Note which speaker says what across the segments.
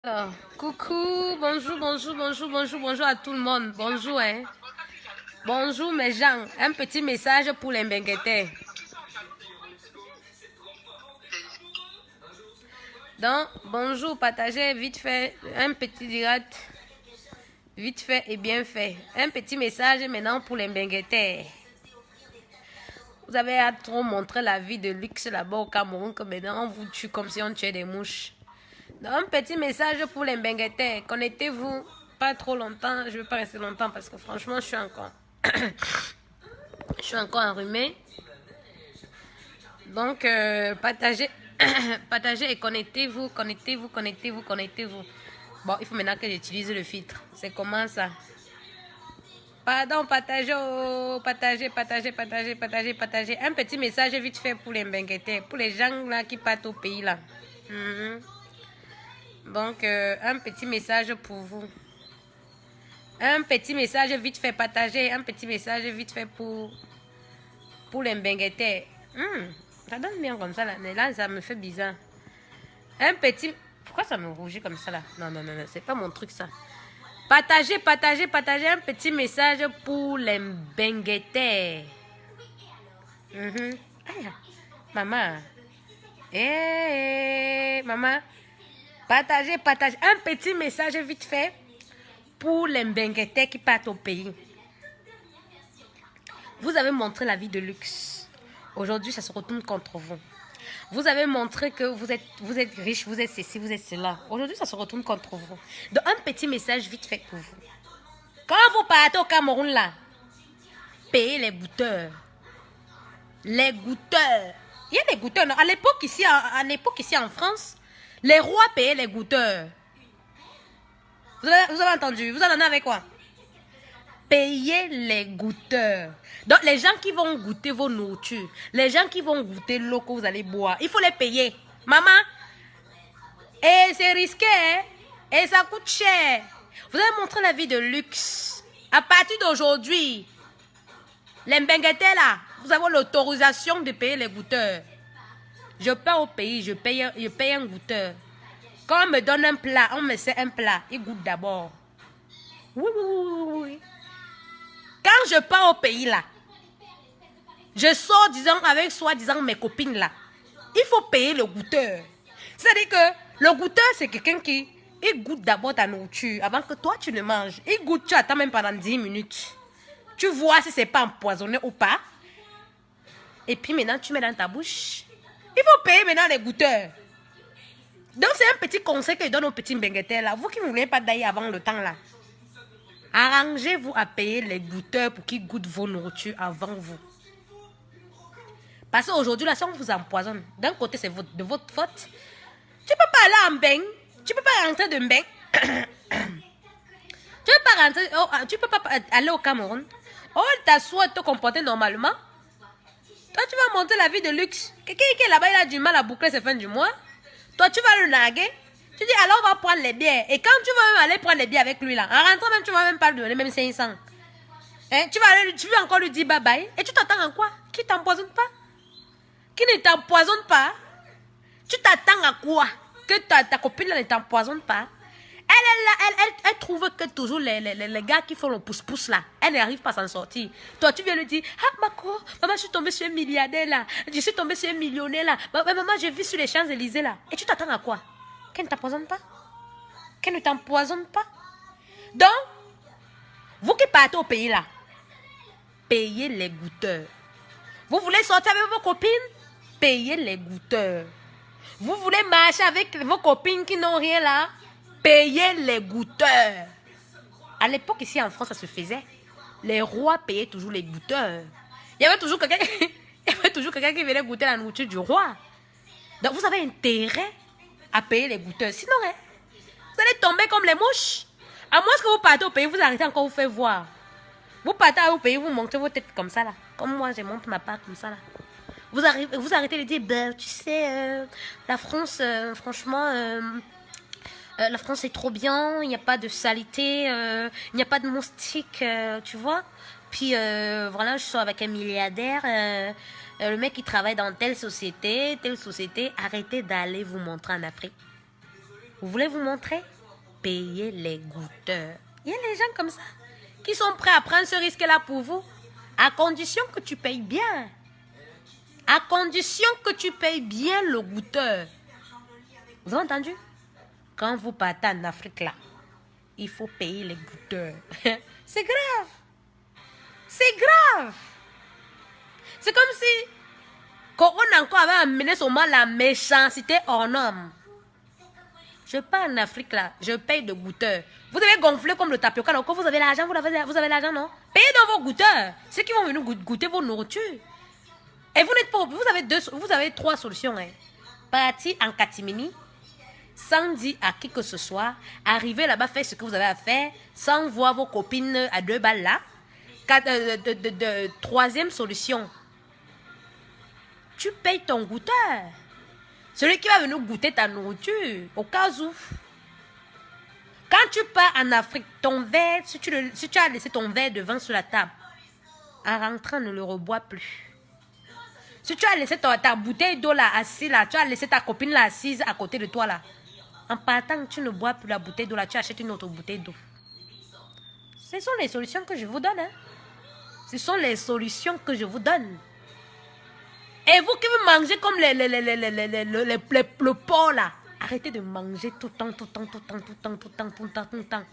Speaker 1: Alors, coucou, bonjour à tout le monde. Bonjour, hein. Bonjour mes gens. Un petit message pour les Benguetais. Donc, bonjour, partagez vite fait un petit direct. Vite fait et bien fait. Un petit message maintenant pour les Benguetais. Vous avez trop montré la vie de luxe là-bas au Cameroun que maintenant on vous tue comme si on tuait des mouches. Donc, un petit message pour les Benguetais. Connectez-vous. Pas trop longtemps. Je ne vais pas rester longtemps parce que franchement, je suis encore enrhumée. Donc, partagez, partagez et connectez-vous. Bon, il faut maintenant que j'utilise le filtre. C'est comment ça? Pardon, partagez. Un petit message vite fait pour les Benguetais, pour les gens là qui partent au pays là. Donc, un petit message pour vous. Un petit message vite fait partagé. Un petit message vite fait pour les Benguetais. Ça donne bien comme ça là. Mais là, ça me fait bizarre. Un petit... Pourquoi ça me rougit comme ça là? Non, c'est pas mon truc ça. Partagez un petit message pour les Benguetais. Maman. Maman. Partagez un petit message vite fait pour les Benguetais qui partent au pays. Vous avez montré la vie de luxe. Aujourd'hui, ça se retourne contre vous. Vous avez montré que vous êtes riche, vous êtes ceci, vous êtes cela. Aujourd'hui, ça se retourne contre vous. Donc, un petit message vite fait pour vous. Quand vous partez au Cameroun, là, payez les goûteurs. Les goûteurs. Il y a des goûteurs, non? À l'époque ici en France, les rois payaient les goûteurs. Vous avez entendu? Vous en avez avec quoi? Payez les goûteurs. Donc, les gens qui vont goûter vos nourritures, les gens qui vont goûter l'eau que vous allez boire, il faut les payer. Maman, et c'est risqué, hein? Et ça coûte cher. Vous avez montré la vie de luxe. À partir d'aujourd'hui, les Benguetais là, vous avez l'autorisation de payer les goûteurs. Je pars au pays, je paye un goûteur. Quand on me donne un plat, on me sert un plat, il goûte d'abord. Oui. Quand je pars au pays là, je sors disons avec soi-disant mes copines là, il faut payer le goûteur. C'est-à-dire que le goûteur c'est quelqu'un qui il goûte d'abord ta nourriture avant que toi tu ne manges. Il goûte, tu attends même pendant 10 minutes. Tu vois si c'est pas empoisonné ou pas. Et puis maintenant tu mets dans ta bouche. Il faut payer maintenant les goûteurs. Donc c'est un petit conseil que je donne aux petits Benguetais là. Vous qui ne voulez pas d'ailleurs avant le temps là. Arrangez-vous à payer les goûteurs pour qu'ils goûtent vos nourritures avant vous. Parce qu'aujourd'hui, là, si on vous empoisonne, d'un côté, c'est de votre faute. Tu ne peux pas aller en bain. Tu ne peux pas rentrer de bain. Tu peux pas aller au Cameroun. Oh, t'assois et te comporter normalement. Toi, tu vas monter la vie de luxe. Quelqu'un qui est là-bas, il a du mal à boucler ses fins du mois. Toi, tu vas le narguer. Tu dis, alors on va prendre les bières. Et quand tu vas même aller prendre les bières avec lui, là, en rentrant même, tu vas même pas lui donner même 500. Hein? Tu vas encore lui dire bye bye. Et tu t'attends à quoi? Qui t'empoisonne pas? Qui ne t'empoisonne pas? Tu t'attends à quoi? Que ta copine ne t'empoisonne pas? Elle trouve que toujours les gars qui font le pouce-pouce là, elle n'arrive pas à s'en sortir. Toi, tu viens lui dire, ah, Mako, maman, je suis tombée sur un milliardaire là. Je suis tombée sur un millionnaire là. Maman, je vis sur les Champs-Élysées là. Et tu t'attends à quoi? Qu'elle ne t'empoisonne pas? Qu'elle ne t'empoisonne pas? Donc, vous qui partez au pays là, payez les goûteurs. Vous voulez sortir avec vos copines? Payez les goûteurs. Vous voulez marcher avec vos copines qui n'ont rien là? Payez les goûteurs. À l'époque, ici en France, ça se faisait. Les rois payaient toujours les goûteurs. Il y avait toujours quelqu'un qui venait goûter la nourriture du roi. Donc, vous avez intérêt à payer les goûteurs. Sinon, vous allez tomber comme les mouches. À moins que vous partez au pays, vous arrêtez encore, vous faites voir. Vous partez au pays, vous montrez vos têtes comme ça là. Comme moi, je montre ma part comme ça là. Vous arrêtez de dire, ben, tu sais, la France, franchement, la France est trop bien, il n'y a pas de saleté, il n'y a pas de moustiques, tu vois. Puis voilà, je sors avec un milliardaire, le mec qui travaille dans telle société, arrêtez d'aller vous montrer en Afrique. Vous voulez vous montrer? Payez les goûteurs. Il y a des gens comme ça qui sont prêts à prendre ce risque-là pour vous, à condition que tu payes bien. À condition que tu payes bien le goûteur. Vous avez entendu? Quand vous partez en Afrique, là, il faut payer les goûteurs. C'est grave. C'est grave. C'est comme si Corona encore avait amené seulement la méchanceté en homme. Je pars en Afrique, là, je paye de goûteurs. Vous devez gonfler comme le tapioca. Quand vous avez l'argent, vous avez l'argent, non? Payez dans vos goûteurs. Ceux qui vont venir goûter vos nourritures. Et vous n'êtes pas... Vous avez 3 solutions. Hein. Partir en catimini, sans dire à qui que ce soit. Arriver là-bas, faire ce que vous avez à faire, sans voir vos copines à 2 balles là. 3e solution. Tu payes ton goûteur. Celui qui va venir goûter ta nourriture, au cas où. Quand tu pars en Afrique, ton verre, si tu as laissé ton verre de vin sur la table, en rentrant, ne le rebois plus. Si tu as laissé ta bouteille d'eau là, assise là, tu as laissé ta copine là, assise à côté de toi là, en partant, tu ne bois plus la bouteille d'eau là, tu achètes une autre bouteille d'eau. Ce sont les solutions que je vous donne. Hein? Ce sont les solutions que je vous donne. Et vous qui vous mangez comme le porc là, arrêtez de manger tout le temps.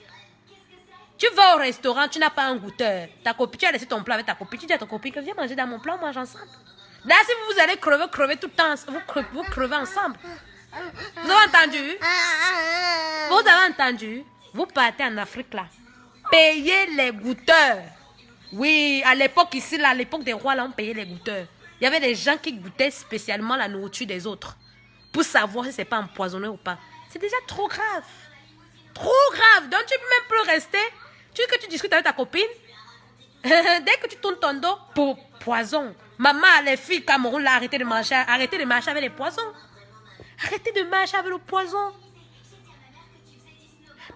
Speaker 1: Tu vas au restaurant, tu n'as pas un goûteur. Ta copine, tu as laissé ton plat avec ta copine, tu dis à ta copine que viens manger dans mon plat, on mange ensemble. Là, si vous allez crever tout le temps, vous crevez ensemble. Vous avez entendu? Vous avez entendu? Vous partez en Afrique là. Payez les goûteurs. Oui, à l'époque ici, là, à l'époque des rois, là, on payait les goûteurs. Il y avait des gens qui goûtaient spécialement la nourriture des autres pour savoir si c'est pas empoisonné ou pas. C'est déjà trop grave. Trop grave. Donc, tu peux même plus rester. Tu veux que tu discutes avec ta copine. Dès que tu tournes ton dos, pour poison. Maman, les filles Cameroun, là, arrêtez de marcher avec les poisons. Arrêtez de marcher avec le poison.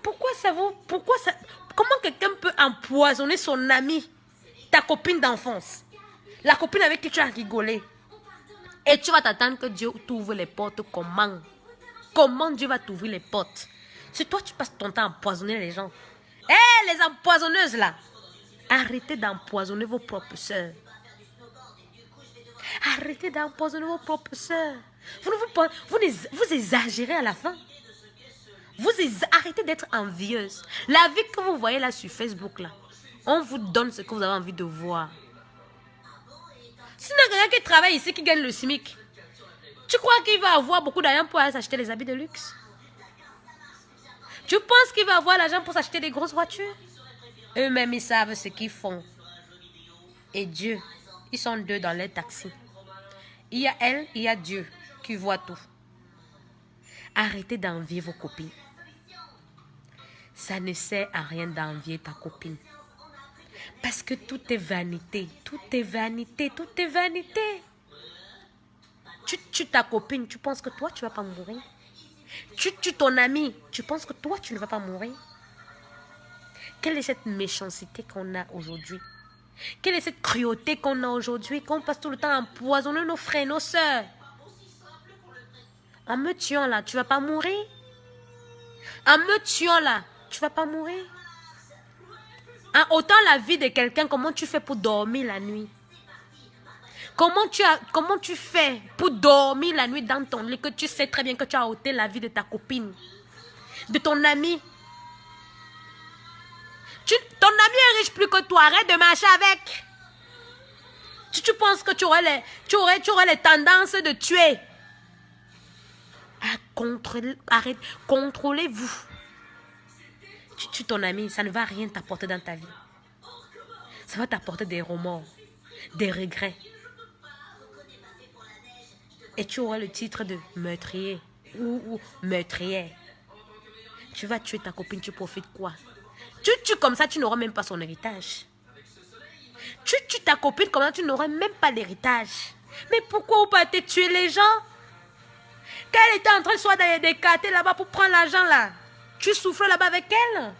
Speaker 1: Pourquoi ça? Comment quelqu'un peut empoisonner son ami, ta copine d'enfance? La copine avec qui tu as rigolé. Et tu vas t'attendre que Dieu t'ouvre les portes. Comment? Comment Dieu va t'ouvrir les portes? Si toi, tu passes ton temps à empoisonner les gens. Hé, les empoisonneuses là. Arrêtez d'empoisonner vos propres sœurs. Arrêtez d'empoisonner vos propres sœurs. Vous exagérez à la fin. Arrêtez d'être envieuse. La vie que vous voyez là sur Facebook là, on vous donne ce que vous avez envie de voir. S'il y a quelqu'un qui travaille ici, qui gagne le SMIC, tu crois qu'il va avoir beaucoup d'argent pour aller s'acheter les habits de luxe? Tu penses qu'il va avoir l'argent pour s'acheter des grosses voitures? Eux-mêmes, ils savent ce qu'ils font. Et Dieu, ils sont 2 dans les taxis. Il y a elle, il y a Dieu qui voit tout. Arrêtez d'envier vos copines. Ça ne sert à rien d'envier ta copine. Parce que tout est vanité. Tout est vanité. Tout est vanité. Tu tues ta copine, tu penses que toi, tu ne vas pas mourir. Tu tues ton ami, tu penses que toi, tu ne vas pas mourir. Quelle est cette méchanceté qu'on a aujourd'hui? Quelle est cette cruauté qu'on a aujourd'hui? Qu'on passe tout le temps à empoisonner nos frères, nos sœurs. En me tuant là, tu ne vas pas mourir. En me tuant là, tu ne vas pas mourir. En ôtant la vie de quelqu'un, comment tu fais pour dormir la nuit? Comment tu fais pour dormir la nuit dans ton lit que tu sais très bien que tu as ôté la vie de ta copine, de ton ami? Ton ami est riche plus que toi, arrête de marcher avec. Tu penses que tu aurais les tendances de tuer. Arrête, contrôlez-vous. Tu tues ton ami, ça ne va rien t'apporter dans ta vie. Ça va t'apporter des remords, des regrets. Et tu auras le titre de meurtrier ou meurtrière. Tu vas tuer ta copine, tu profites quoi? Tu tues comme ça, tu n'auras même pas son héritage. Tu tues ta copine comme ça, tu n'auras même pas l'héritage. Mais pourquoi vous partez tuer les gens? Qu'elle était en train de soit d'écarter là-bas pour prendre l'argent là. Tu souffres là-bas avec elle.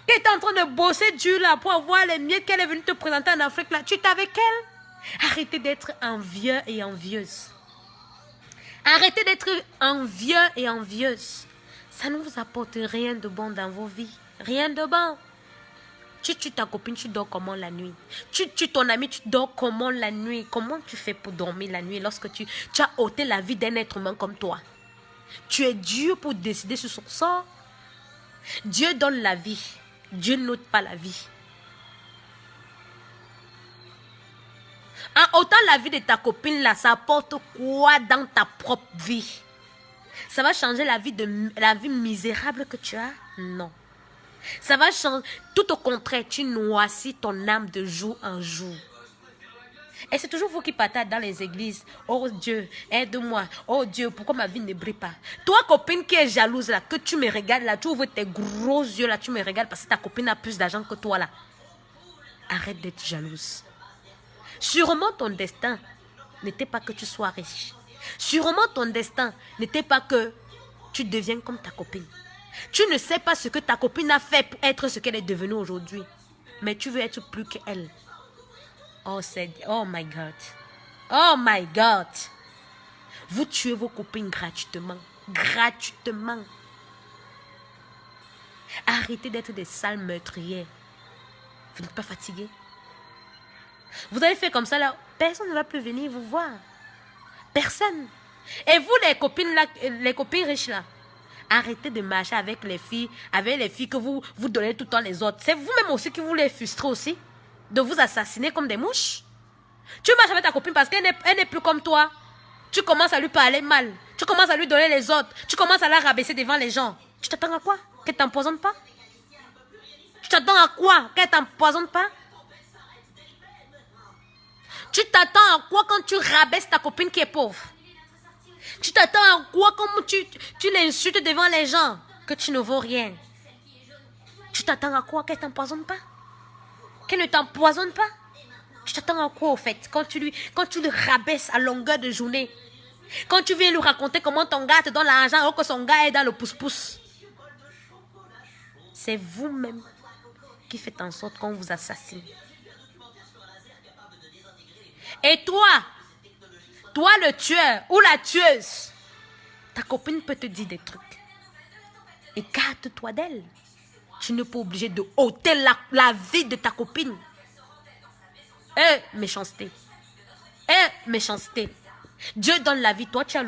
Speaker 1: Qu'elle était en train de bosser dur là pour avoir les miettes qu'elle est venue te présenter en Afrique là. Tu es avec elle. Arrêtez d'être envieux et envieuse. Arrêtez d'être envieux et envieuse. Ça ne vous apporte rien de bon dans vos vies. Rien de bon. Tu tues ta copine, tu dors comment la nuit? Tu tues ton ami, tu dors comment la nuit? Comment tu fais pour dormir la nuit lorsque tu as ôté la vie d'un être humain comme toi? Tu es Dieu pour décider sur son sort. Dieu donne la vie. Dieu n'ôte pas la vie. En ôtant la vie de ta copine là, ça apporte quoi dans ta propre vie? Ça va changer la vie misérable que tu as? Non. Ça va changer. Tout au contraire, tu noircis ton âme de jour en jour. Et c'est toujours vous qui partez dans les églises. Oh Dieu, aide-moi. Oh Dieu, pourquoi ma vie ne brille pas? Toi, copine qui est jalouse là, que tu me regardes là, tu ouvres tes gros yeux là, tu me regardes parce que ta copine a plus d'argent que toi là. Arrête d'être jalouse. Sûrement ton destin n'était pas que tu sois riche. Sûrement ton destin n'était pas que tu deviennes comme ta copine. Tu ne sais pas ce que ta copine a fait pour être ce qu'elle est devenue aujourd'hui. Mais tu veux être plus qu'elle. Oh my God. Oh my God. Vous tuez vos copines gratuitement. Gratuitement. Arrêtez d'être des sales meurtrières. Vous n'êtes pas fatigué? Vous allez faire comme ça là. Personne ne va plus venir vous voir. Personne. Et vous les copines là, les copines riches là, arrêtez de marcher avec les filles que vous donnez tout le temps les autres. C'est vous-même aussi qui vous les frustrez aussi. De vous assassiner comme des mouches. Tu marches avec ta copine parce qu'elle n'est plus comme toi. Tu commences à lui parler mal. Tu commences à lui donner les autres. Tu commences à la rabaisser devant les gens. Tu t'attends à quoi? Qu'elle t'empoisonne pas? Tu t'attends à quoi? Qu'elle t'empoisonne pas? Tu t'attends à quoi quand tu rabaisses ta copine qui est pauvre? Tu t'attends à quoi quand tu l'insultes devant les gens? Que tu ne vaux rien. Tu t'attends à quoi? Qu'elle t'empoisonne pas? Qu'elle ne t'empoisonne pas? Tu t'attends à quoi au fait? Quand tu le rabaisses à longueur de journée. Quand tu viens lui raconter comment ton gars te donne l'argent alors que son gars est dans le pouce-pouce. C'est vous-même qui faites en sorte qu'on vous assassine. Et toi le tueur ou la tueuse, ta copine peut te dire des trucs. Écarte-toi d'elle. Tu n'es pas obligé de ôter la vie de ta copine. Méchanceté. Méchanceté. Dieu donne la vie. Toi, tu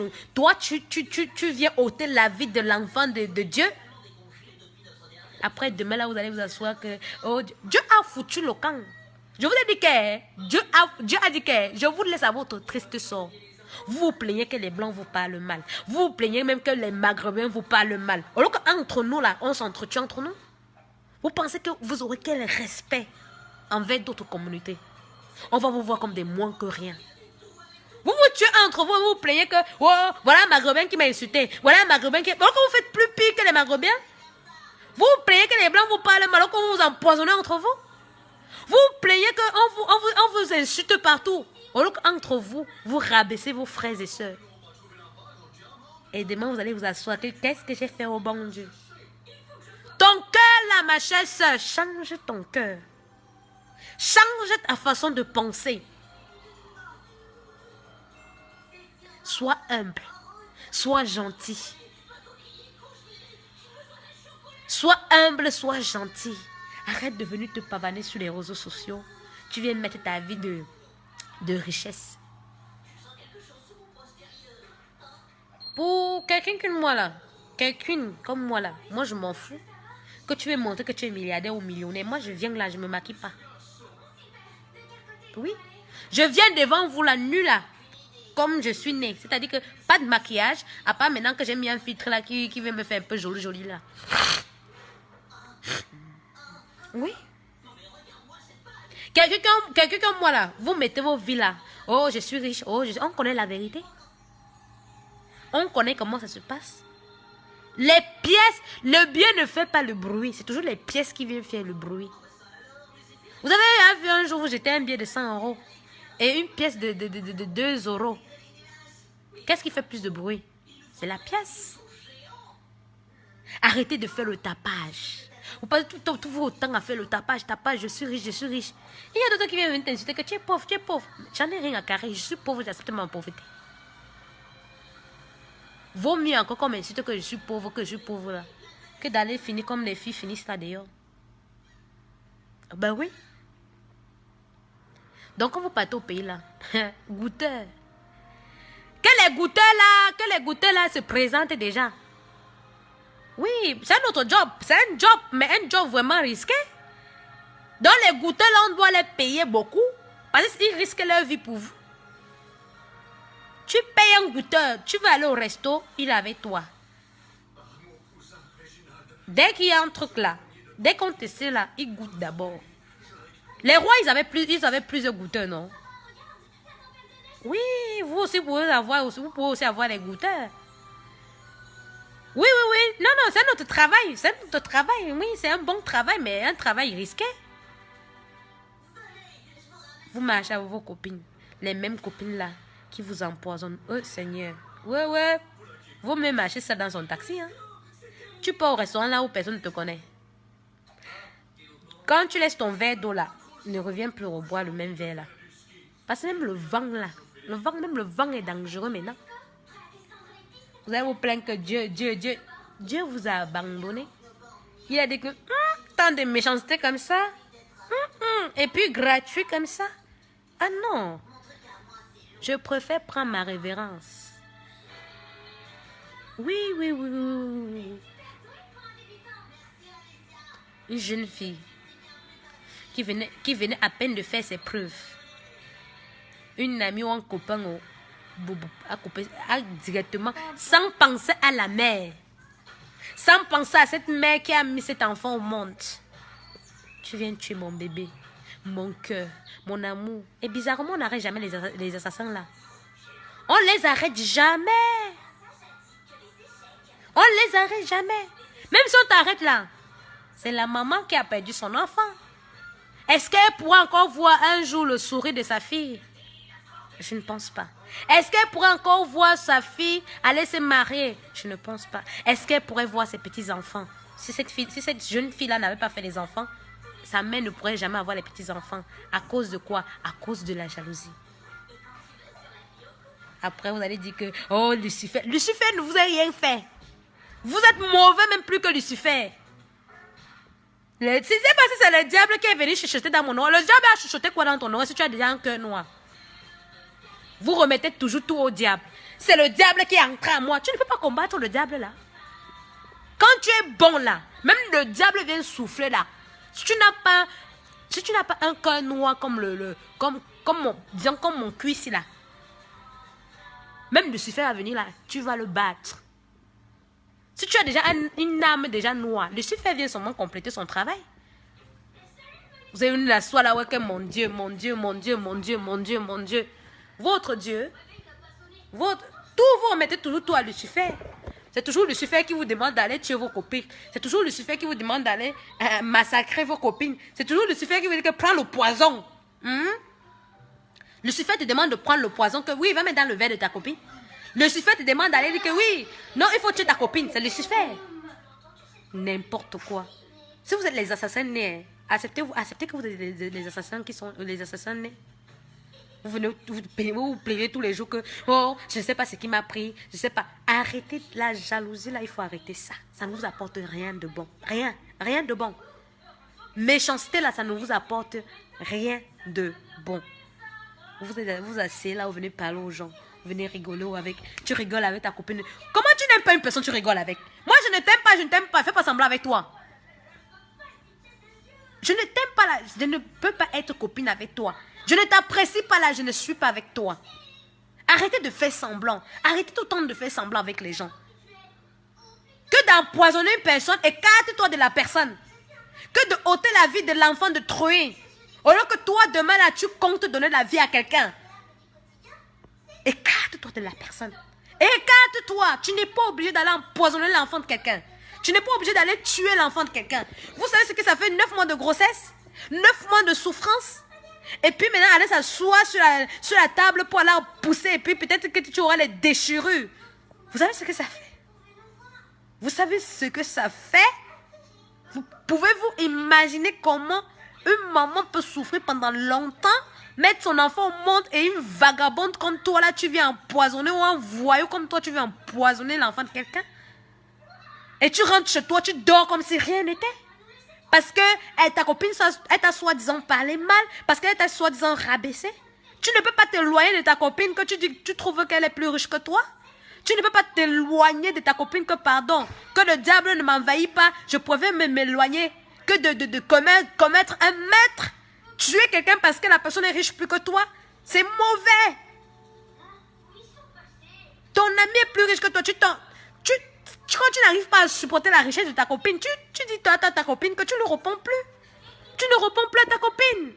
Speaker 1: viens ôter la vie de l'enfant de Dieu. Après, demain, là, vous allez vous asseoir que Dieu a foutu le camp. Je vous ai dit que Dieu a dit que je vous laisse à votre triste sort. Vous vous plaignez que les Blancs vous parlent mal. Vous vous plaignez même que les Maghrébins vous parlent mal. Alors qu'entre nous, là, on s'entretient entre nous. Vous pensez que vous aurez quel respect envers d'autres communautés? On va vous voir comme des moins que rien. Vous vous tuez entre vous, vous vous plaignez que voilà un Maghrébin qui m'a insulté. Voilà un Maghrébin qui... Alors que vous faites plus pire que les Maghrébiens. Vous vous plaignez que les Blancs vous parlent mal alors que vous vous empoisonnez entre vous. Vous vous plaignez qu'on vous insulte partout. Alors qu'entre vous, vous rabaissez vos frères et sœurs. Et demain, vous allez vous asseoir. Qu'est-ce que j'ai fait au bon Dieu? Ton cœur là, ma chère sœur, change ton cœur. Change ta façon de penser. Sois humble. Sois gentil. Sois humble, sois gentil. Arrête de venir te pavaner sur les réseaux sociaux. Tu viens mettre ta vie de richesse. Pour quelqu'un comme moi là, moi je m'en fous. Que tu veux montrer que tu es milliardaire ou millionnaire, moi je viens là, je ne me maquille pas. Oui, je viens devant vous la nue là, comme je suis née. C'est-à-dire que pas de maquillage, à part maintenant que j'ai mis un filtre là qui veut me faire un peu joli là. Oui. Quelqu'un comme moi là, vous mettez vos vies là. Oh, je suis riche. On connaît la vérité. On connaît comment ça se passe. Les pièces, le bien ne fait pas le bruit. C'est toujours les pièces qui viennent faire le bruit. Vous avez vu un jour où j'étais un billet de 100 € et une pièce de 2 €. Qu'est-ce qui fait plus de bruit? C'est la pièce. Arrêtez de faire le tapage. Vous passez tout votre temps à faire le tapage, je suis riche, je suis riche. Il y a d'autres qui viennent t'insulter que tu es pauvre, tu es pauvre. J'en ai rien à carrer, je suis pauvre, j'accepte ma pauvreté. Vaut mieux encore qu'on m'insulte que je suis pauvre là. Que d'aller finir comme les filles finissent là d'ailleurs. Ben oui. Donc quand vous partez au pays là, goûteur. Que les goûteurs là se présentent déjà. Oui, c'est notre job. C'est un job, mais un job vraiment risqué. Donc les goûteurs là, on doit les payer beaucoup. Parce qu'ils risquent leur vie pour vous. Tu payes un goûteur, tu vas aller au resto, il est avec toi. Dès qu'il y a un truc là, dès qu'on te sait là, il goûte d'abord. Les rois, ils avaient plusieurs goûteurs, non? Oui, vous aussi pouvez avoir, vous pouvez aussi avoir les goûteurs. Oui. Non, c'est notre travail. C'est notre travail. Oui, c'est un bon travail, mais un travail risqué. Vous marchez avec vos copines. Les mêmes copines là qui vous empoisonnent. Oh Seigneur. Ouais. Vous même marchez ça dans son taxi. Hein? Tu pars au restaurant là où personne ne te connaît. Quand tu laisses ton verre d'eau là, ne reviens plus reboire le même verre là. Parce que même le vent là, le vent est dangereux maintenant. Vous allez vous plaindre que Dieu vous a abandonné. Il a dit que tant de méchanceté comme ça. Et puis gratuit comme ça. Ah non. Je préfère prendre ma révérence. Oui. Une jeune fille qui venait à peine de faire ses preuves. Une amie ou un copain a directement, sans penser à la mère, sans penser à cette mère qui a mis cet enfant au monde. Tu viens tuer mon bébé, mon cœur, mon amour. Et bizarrement, on n'arrête jamais les assassins là. On les arrête jamais. On les arrête jamais. Même si on t'arrête là, c'est la maman qui a perdu son enfant. Est-ce qu'elle pourra encore voir un jour le sourire de sa fille? Je ne pense pas. Est-ce qu'elle pourrait encore voir sa fille aller se marier? Je ne pense pas. Est-ce qu'elle pourrait voir ses petits-enfants? Si cette jeune fille-là n'avait pas fait les enfants, sa mère ne pourrait jamais avoir les petits-enfants. À cause de quoi? À cause de la jalousie. Après, vous allez dire que, oh, Lucifer ne vous a rien fait. Vous êtes mauvais même plus que Lucifer. C'est pas si c'est le diable qui est venu chuchoter dans mon nom. Le diable a chuchoté quoi dans ton nom si tu as déjà un cœur noir? Vous remettez toujours tout au diable. C'est le diable qui est entré en moi. Tu ne peux pas combattre le diable là. Quand tu es bon là, même le diable vient souffler là. Si tu n'as pas un cœur noir comme mon cuisse là, même Lucifer va venir là, tu vas le battre. Si tu as déjà une âme déjà noire, Lucifer vient seulement compléter son travail. Vous avez une la soie là, ouais, que mon Dieu. Votre Dieu, tout vous remettez toujours tout à Lucifer. C'est toujours Lucifer qui vous demande d'aller tuer vos copines. C'est toujours Lucifer qui vous demande d'aller massacrer vos copines. C'est toujours Lucifer qui vous dit que prends le poison. Lucifer te demande de prendre le poison que oui, va mettre dans le verre de ta copine. Lucifer te demande d'aller dire que oui, non, il faut tuer ta copine. C'est Lucifer. N'importe quoi. Si vous êtes les assassins nés, acceptez que vous êtes les assassins qui sont les assassins nés. Vous plaignez tous les jours que, oh, je ne sais pas ce qui m'a pris, je ne sais pas. Arrêtez la jalousie là, il faut arrêter ça. Ça ne vous apporte rien de bon. Rien de bon. Méchanceté là, ça ne vous apporte rien de bon. Vous asseyez là, vous venez parler aux gens, vous venez rigoler avec, tu rigoles avec ta copine. Comment tu n'aimes pas une personne, tu rigoles avec? Moi, je ne t'aime pas, fais pas semblant avec toi. Je ne t'aime pas là, je ne peux pas être copine avec toi. Je ne t'apprécie pas là, je ne suis pas avec toi. Arrêtez de faire semblant. Arrêtez tout le temps de faire semblant avec les gens. Que d'empoisonner une personne, écarte-toi de la personne. Que de ôter la vie de l'enfant de Troïen. Au lieu que toi, demain là, tu comptes donner la vie à quelqu'un. Écarte-toi de la personne. Écarte-toi. Tu n'es pas obligé d'aller empoisonner l'enfant de quelqu'un. Tu n'es pas obligé d'aller tuer l'enfant de quelqu'un. Vous savez ce que ça fait? 9 mois de grossesse? 9 mois de souffrance? Et puis maintenant, aller s'asseoir sur la table pour aller pousser. Et puis peut-être que tu auras les déchirures. Vous savez ce que ça fait? Vous savez ce que ça fait? Pouvez-vous imaginer comment une maman peut souffrir pendant longtemps? mettre son enfant au monde et une vagabonde comme toi, là, tu viens empoisonner, ou un voyou comme toi, tu viens empoisonner l'enfant de quelqu'un. Et tu rentres chez toi, tu dors comme si rien n'était. Parce que ta copine, elle t'a soi-disant parlé mal, parce qu'elle t'a soi-disant rabaissé. Tu ne peux pas t'éloigner de ta copine que tu trouves qu'elle est plus riche que toi. Tu ne peux pas t'éloigner de ta copine que, pardon, que le diable ne m'envahit pas. Je pouvais m'éloigner que de commettre un meurtre. Tuer quelqu'un parce que la personne est riche plus que toi. C'est mauvais. Ton ami est plus riche que toi. Quand tu n'arrives pas à supporter la richesse de ta copine, tu dis à ta copine que tu ne réponds plus. Tu ne réponds plus à ta copine.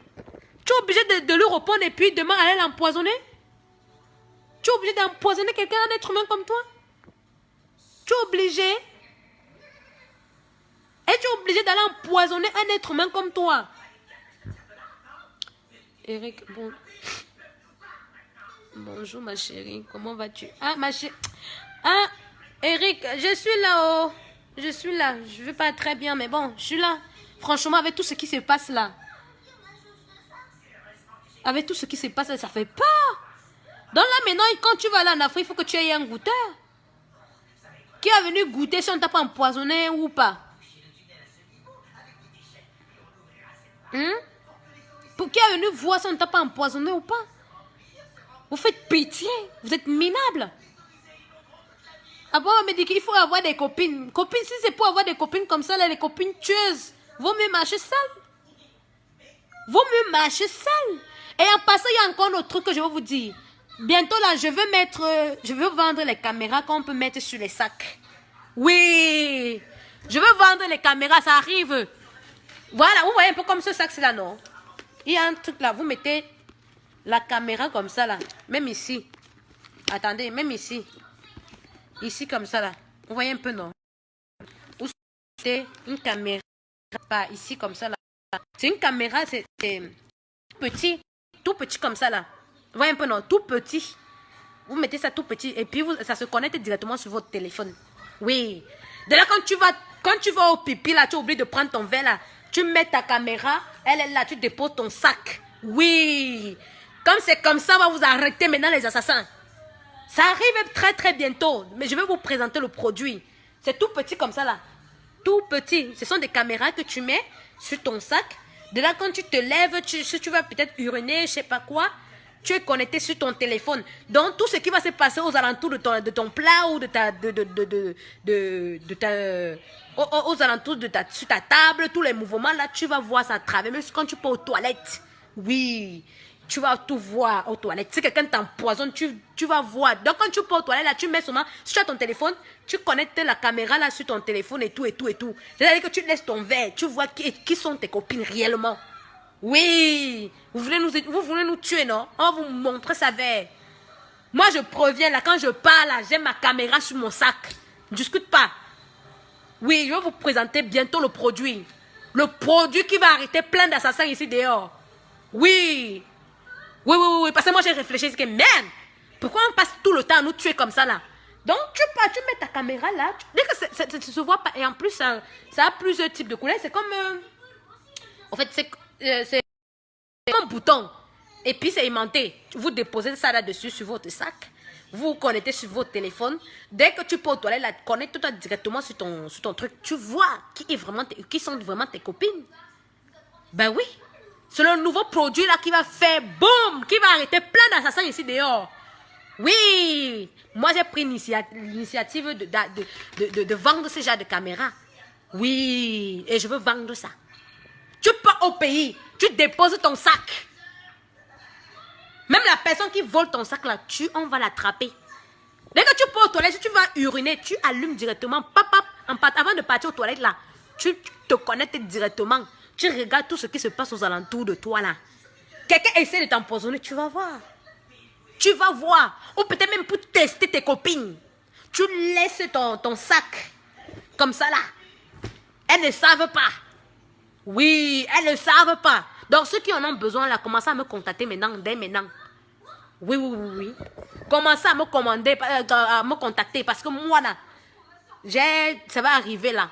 Speaker 1: Tu es obligé de lui répondre et puis demain aller l'empoisonner. Tu es obligé d'empoisonner quelqu'un, un être humain comme toi. Tu es obligé. Et tu es obligé d'aller empoisonner un être humain comme toi. Eric, bon. Bonjour ma chérie, comment vas-tu? Ah ma chérie. Ah, Eric, je suis là, oh. Je suis là. Je ne vais pas très bien, mais bon, je suis là. Franchement, avec tout ce qui se passe là. Avec tout ce qui se passe là, ça fait peur. Donc là, maintenant, quand tu vas aller en Afrique, il faut que tu aies un goûteur. Qui est venu goûter si on t'a pas empoisonné ou pas? Pour qui est venu voir si on t'a pas empoisonné ou pas? Vous faites pitié. Vous êtes minable. Après, on me dit qu'il faut avoir des copines. Copines, si c'est pour avoir des copines comme ça, là, les copines tueuses, vaut mieux marcher seul. Vaut mieux marcher seul. Et en passant, il y a encore un autre truc que je vais vous dire. Bientôt là, je veux vendre les caméras qu'on peut mettre sur les sacs. Oui, je veux vendre les caméras, ça arrive. Voilà, vous voyez un peu comme ce sac là, non? Il y a un truc là, vous mettez la caméra comme ça là, même ici. Attendez, même ici. Ici comme ça là, vous voyez un peu, non? Vous mettez une caméra, pas ici comme ça là. C'est une caméra, c'est petit, tout petit comme ça là. Vous voyez un peu, non? Tout petit. Vous mettez ça tout petit et puis ça se connecte directement sur votre téléphone. Oui. De là, quand tu vas au pipi là, tu oublies de prendre ton verre là. Tu mets ta caméra, elle est là, tu déposes ton sac. Oui. Comme c'est comme ça, on va vous arrêter maintenant les assassins. Ça arrive très très bientôt. Mais je vais vous présenter le produit. C'est tout petit comme ça là. Tout petit. Ce sont des caméras que tu mets sur ton sac. De là, quand tu te lèves, si tu vas peut-être uriner, je sais pas quoi, tu es connecté sur ton téléphone. Donc, tout ce qui va se passer aux alentours de ton plat ou aux alentours sur ta table, tous les mouvements là, tu vas voir ça à travers. Même quand tu peux aux toilettes. Oui, tu vas tout voir aux toilettes. Si quelqu'un t'empoisonne, tu vas voir. Donc, quand tu peux aux toilettes là, tu mets seulement, si tu as ton téléphone, tu connectes la caméra là sur ton téléphone et tout. C'est-à-dire que tu laisses ton verre, tu vois qui sont tes copines réellement. Oui, vous voulez nous tuer, non? On va vous montrer ça verre. Moi, je préviens, là, quand je parle, là, j'ai ma caméra sur mon sac. Ne discute pas. Oui, je vais vous présenter bientôt le produit. Le produit qui va arrêter plein d'assassins ici dehors. Oui. Oui, parce que moi, j'ai réfléchi, c'est que, merde, pourquoi on passe tout le temps à nous tuer comme ça, là? Donc, tu mets ta caméra là, dès que ça se voit pas, et en plus, ça a plusieurs types de couleurs, c'est comme, en fait, c'est un bouton. Et puis c'est aimanté. Vous déposez ça là-dessus sur votre sac. Vous connectez sur votre téléphone. Dès que tu peux aux toilettes, là, connecte-toi directement sur ton truc. Tu vois qui sont vraiment tes copines. Ben oui. C'est le nouveau produit là qui va faire boum, qui va arrêter plein d'assassins ici dehors. Oui. Moi j'ai pris l'initiative de vendre ce genre de caméra. Oui. Et je veux vendre ça. Tu pars au pays, tu déposes ton sac. Même la personne qui vole ton sac là, on va l'attraper. Dès que tu pars aux toilettes, si tu vas uriner, tu allumes directement. Avant de partir aux toilettes là, tu te connectes directement. Tu regardes tout ce qui se passe aux alentours de toi là. Quelqu'un essaie de t'empoisonner, tu vas voir. Tu vas voir. Ou peut-être même pour tester tes copines. Tu laisses ton sac comme ça là. Elles ne savent pas. Oui, elles ne savent pas. Donc, ceux qui en ont besoin, là, commencez à me contacter maintenant, dès maintenant. Oui. Commencez à me contacter parce que moi, là, ça va arriver là.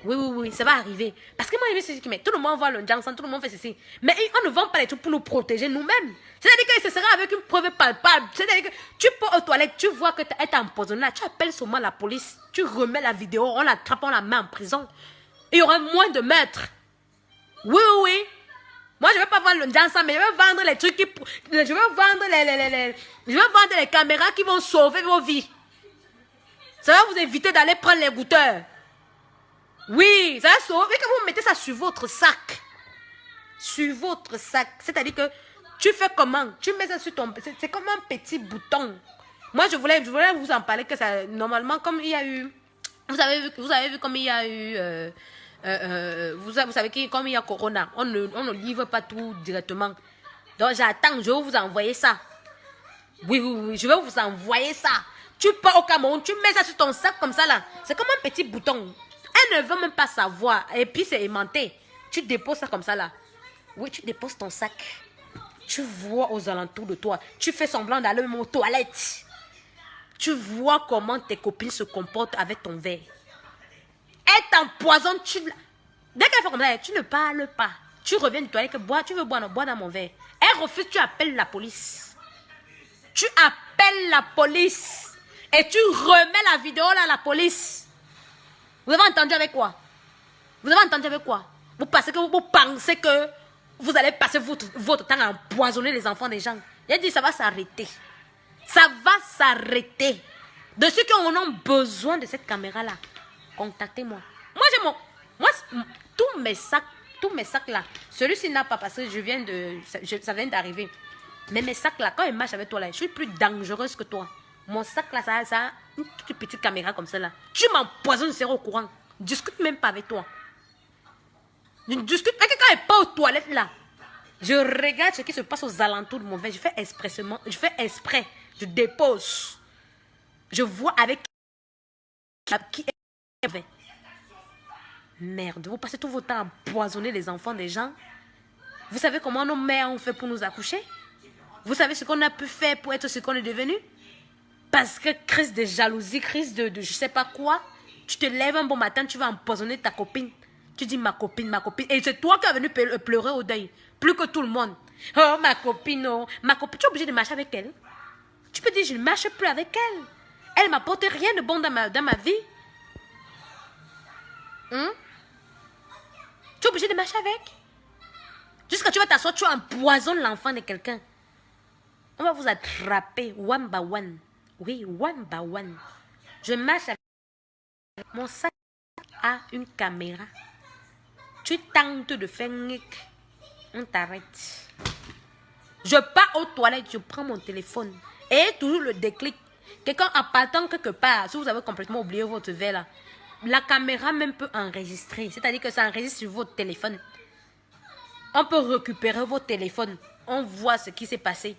Speaker 1: Oui, oui, oui, ça va arriver. Parce que moi, je me suis dit, mais tout le monde voit le Jansan, tout le monde fait ceci. Mais on ne vend pas les trucs pour nous protéger nous-mêmes. C'est-à-dire que ce sera avec une preuve palpable. C'est-à-dire que tu peux aux toilettes, tu vois que tu es empoisonné là, tu appelles seulement la police, tu remets la vidéo, on l'attrape, on la met en prison. Il y aura moins de meurtres. Oui, oui, oui. Moi, je ne vais pas vendre le Jansan, mais je vais vendre les trucs qui... Je vais vendre les caméras qui vont sauver vos vies. Ça va vous éviter d'aller prendre les goûteurs. Oui, ça va sauver que vous mettez ça sur votre sac. Sur votre sac. C'est-à-dire que tu fais comment? Tu mets ça sur ton... C'est comme un petit bouton. Moi, je voulais vous en parler que ça... Normalement, comme il y a eu... Vous avez vu comme il y a eu... vous savez que comme il y a Corona, on ne livre pas tout directement. Donc, j'attends, je vais vous envoyer ça. Oui, oui, oui, je vais vous envoyer ça. Tu pars au Cameroun, tu mets ça sur ton sac comme ça là. C'est comme un petit bouton. Elle ne veut même pas savoir. Et puis c'est aimanté. Tu déposes ça comme ça là. Oui, tu déposes ton sac. Tu vois aux alentours de toi. Tu fais semblant d'aller même aux toilettes. Tu vois comment tes copines se comportent avec ton verre. Elle t'empoisonne. Dès qu'elle fait comme ça, tu ne parles pas. Tu reviens du toilette, tu veux boire dans mon verre. Elle refuse, tu appelles la police. Tu appelles la police. Et tu remets la vidéo là à la police. Vous avez entendu avec quoi? Vous avez entendu avec quoi? Vous pensez que vous allez passer votre temps à empoisonner les enfants des gens. Il a dit ça va s'arrêter. Ça va s'arrêter. De ceux qui en ont besoin de cette caméra là, contactez-moi. Moi j'ai tous mes sacs là. Celui-ci n'a pas passé, ça vient d'arriver. Mais mes sacs là, quand ils marchent avec toi là, je suis plus dangereuse que toi. Mon sac là, ça a une toute petite caméra comme ça là. Tu m'empoisonnes, je serai au courant. Je discute même pas avec toi. Je discute avec quand elle n'est pas aux toilettes là. Je regarde ce qui se passe aux alentours de mon verre. Je fais exprès. Je dépose. Je vois avec qui est. Merde, vous passez tout votre temps à empoisonner les enfants des gens. Vous savez comment nos mères ont fait pour nous accoucher? Vous savez ce qu'on a pu faire pour être ce qu'on est devenu? Parce que crise de jalousie, crise de je sais pas quoi. Tu te lèves un bon matin, tu vas empoisonner ta copine. Tu dis ma copine. Et c'est toi qui es venu pleurer au deuil. Plus que tout le monde. Oh ma copine, oh. Ma copine, tu es obligé de marcher avec elle. Tu peux dire je ne marche plus avec elle. Elle ne m'apporte rien de bon dans ma vie. Tu es obligé de marcher avec. Jusqu'à tu vas t'asseoir, tu empoisonnes l'enfant de quelqu'un. On va vous attraper one by one. Oui, one by one. Je marche avec... Mon sac a une caméra. Tu tentes de faire nick. On t'arrête. Je pars aux toilettes, je prends mon téléphone. Et toujours le déclic. Quelqu'un en partant quelque part, si vous avez complètement oublié votre verre là, la caméra même peut enregistrer. C'est-à-dire que ça enregistre sur votre téléphone. On peut récupérer votre téléphone. On voit ce qui s'est passé.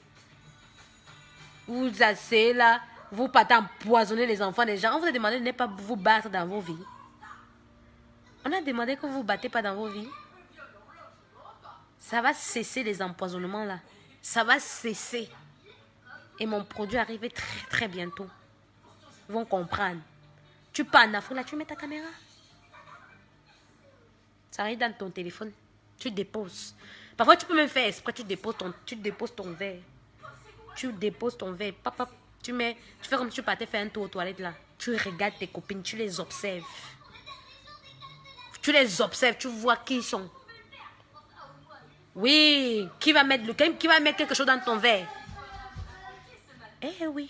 Speaker 1: Vous asseyez là, vous partez empoisonner les enfants des gens. On vous a demandé de ne pas vous battre dans vos vies. On a demandé que vous ne vous battez pas dans vos vies. Ça va cesser les empoisonnements là. Ça va cesser. Et mon produit arrive très très bientôt. Ils vont comprendre. Tu pars en Afrique là, tu mets ta caméra. Ça arrive dans ton téléphone. Tu déposes. Parfois tu peux même faire exprès, tu déposes ton verre. Tu déposes ton verre. Papa, tu fais comme si tu partais faire un tour aux toilettes là. Tu regardes tes copines, tu les observes. Tu les observes, tu vois qui ils sont. Oui, qui va mettre quelque chose dans ton verre? Eh oui.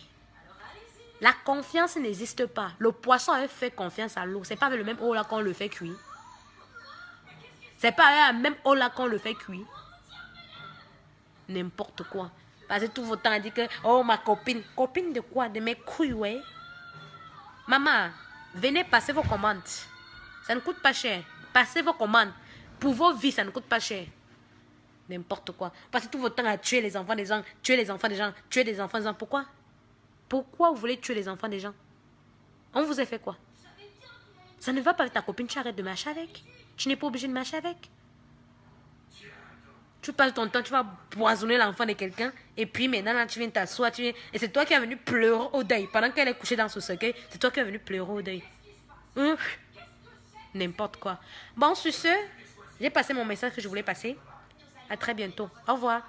Speaker 1: La confiance n'existe pas. Le poisson a fait confiance à l'eau. C'est pas avec le même eau là qu'on le fait cuire. C'est pas avec la même eau là qu'on le fait cuire. N'importe quoi. Parce que tout votre temps, on dit que, oh ma copine. Copine de quoi? De mes couilles, ouais. Maman, venez passer vos commandes. Ça ne coûte pas cher. Passez vos commandes. Pour vos vies, ça ne coûte pas cher. N'importe quoi. Passez tout votre temps à tuer les enfants des gens. Tuer les enfants des gens. Tuer les enfants des gens. Pourquoi? Pourquoi vous voulez tuer les enfants des gens? On vous a fait quoi? Ça ne va pas avec ta copine. Tu arrêtes de marcher avec. Tu n'es pas obligé de marcher avec. Tu passes ton temps, tu vas poisonner l'enfant de quelqu'un. Et puis maintenant, là, tu viens t'asseoir. Et c'est toi qui es venu pleurer au deuil. Pendant qu'elle est couchée dans ce cercueil, c'est toi qui es venu pleurer au deuil. n'importe quoi. Bon, sur ce, j'ai passé mon message que je voulais passer. À très bientôt. Au revoir.